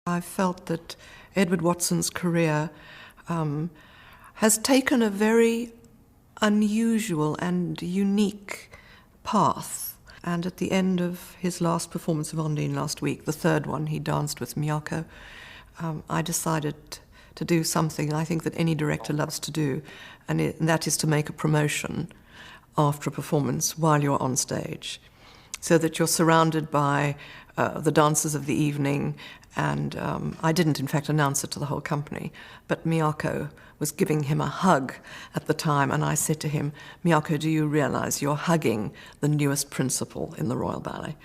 I felt that Edward Watson's career has taken a very unusual and unique path. And at the end of his last performance of Ondine last week, the third one, he danced with Miyako, I decided to do something I think that any director loves to do, and that is to make a promotion after a performance while you're on stage, so that you're surrounded by the dancers of the evening. And I didn't, in fact, announce it to the whole company, but Miyako was giving him a hug at the time, and I said to him, "Miyako, do you realize you're hugging the newest principal in the Royal Ballet?"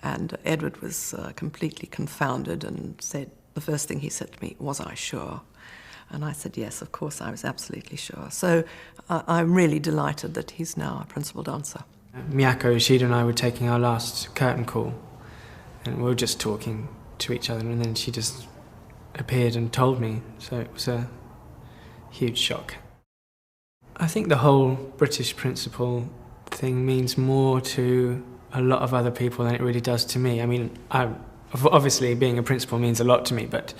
And Edward was completely confounded and said, the first thing he said to me, "Was I sure?" And I said, yes, of course, I was absolutely sure. So I'm really delighted that he's now a principal dancer. Miyako, Ishida and I were taking our last curtain call, and we were just talking to each other, and then she just appeared and told me, so it was a huge shock. I think the whole British principal thing means more to a lot of other people than it really does to me. I mean, obviously being a principal means a lot to me, but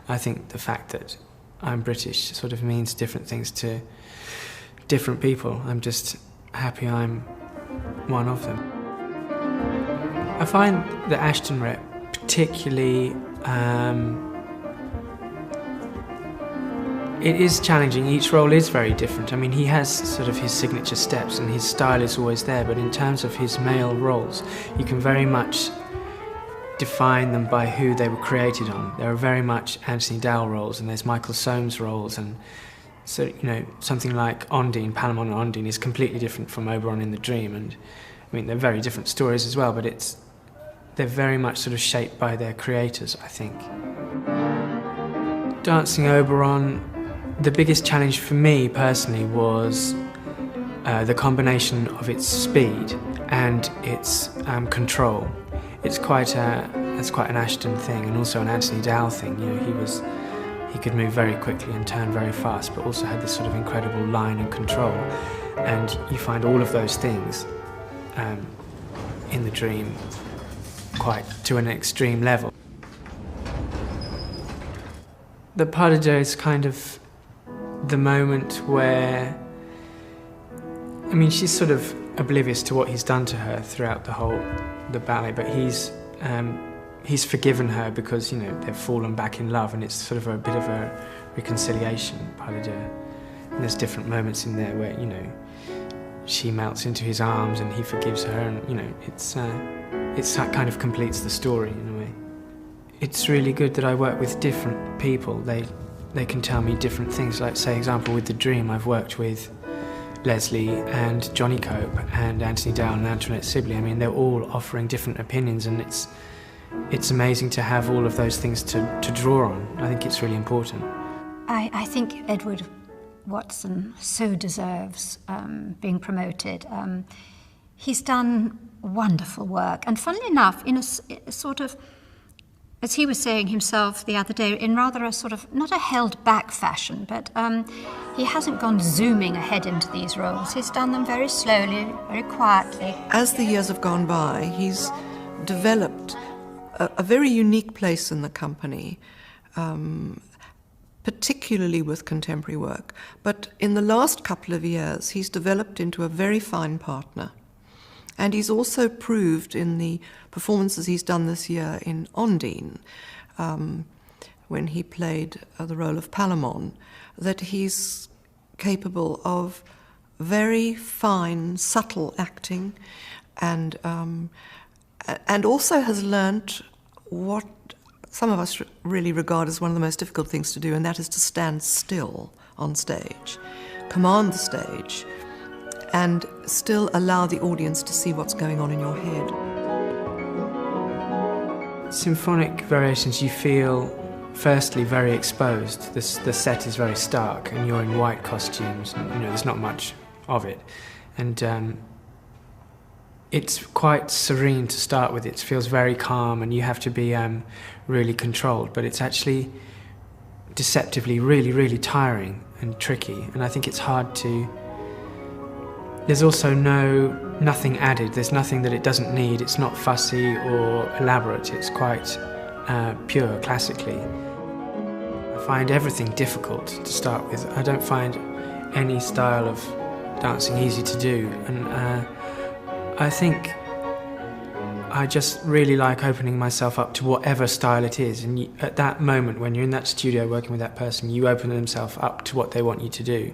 I think the fact that I'm British sort of means different things to different people. I'm just happy I'm one of them. I find the Ashton rep particularly, it is challenging. Each role is very different. I mean, he has sort of his signature steps and his style is always there, but in terms of his male roles, you can very much define them by who they were created on. There are very much Anthony Dowell roles, and there's Michael Soames roles, and so, you know, something like Ondine, Palamon and Ondine is completely different from Oberon in the Dream, and I mean, they're very different stories as well, but they're very much sort of shaped by their creators, I think. Dancing Oberon, the biggest challenge for me personally was the combination of its speed and its control. It's quite an Ashton thing, and also an Anthony Dowell thing. You know, he could move very quickly and turn very fast, but also had this sort of incredible line and control. And you find all of those things in the Dream quite to an extreme level. The pas de deux is kind of the moment where, I mean, she's sort of oblivious to what he's done to her throughout the ballet, but he's forgiven her because, you know, they've fallen back in love, and it's sort of a bit of a reconciliation, pas de deux. And there's different moments in there where, you know, she melts into his arms and he forgives her, and, you know, that kind of completes the story in a way. It's really good that I work with different people. They can tell me different things. Like, say, example, with The Dream, I've worked with Leslie and Johnny Cope and Anthony Dowell and Antoinette Sibley. I mean, they're all offering different opinions, and it's amazing to have all of those things to draw on. I think it's really important. I think Edward Watson so deserves being promoted. He's done wonderful work, and funnily enough, in a sort of, as he was saying himself the other day, in rather a sort of, not a held-back fashion, but he hasn't gone zooming ahead into these roles. He's done them very slowly, very quietly. As the years have gone by, he's developed a very unique place in the company, particularly with contemporary work. But in the last couple of years, he's developed into a very fine partner. And he's also proved in the performances he's done this year in Ondine, when he played the role of Palamon, that he's capable of very fine, subtle acting, and also has learnt what some of us really regard as one of the most difficult things to do, and that is to stand still on stage, command the stage, and still allow the audience to see what's going on in your head. Symphonic variations, you feel firstly very exposed. The set is very stark, and you're in white costumes, and, you know, there's not much of it. And it's quite serene to start with. It feels very calm, and you have to be really controlled, but it's actually deceptively really, really tiring and tricky, and I think it's hard to... There's also nothing added. There's nothing that it doesn't need. It's not fussy or elaborate. It's quite pure classically. I find everything difficult to start with. I don't find any style of dancing easy to do, and I think I just really like opening myself up to whatever style it is, and at that moment when you're in that studio working with that person, you open themselves up to what they want you to do,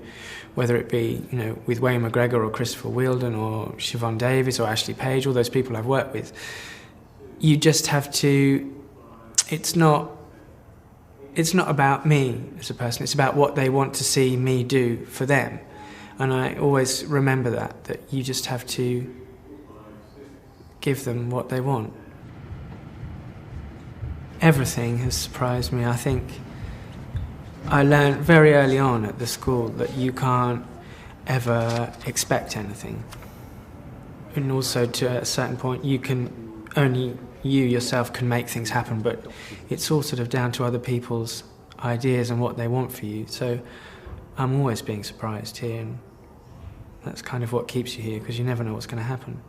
whether it be, you know, with Wayne McGregor or Christopher Wheeldon or Siobhan Davis or Ashley Page, all those people I've worked with. You just have to, it's not about me as a person, it's about what they want to see me do for them. And I always remember that you just have to give them what they want. Everything has surprised me. I think I learned very early on at the school that you can't ever expect anything. And also to a certain point, only you yourself can make things happen, but it's all sort of down to other people's ideas and what they want for you. So I'm always being surprised here, and that's kind of what keeps you here, because you never know what's going to happen.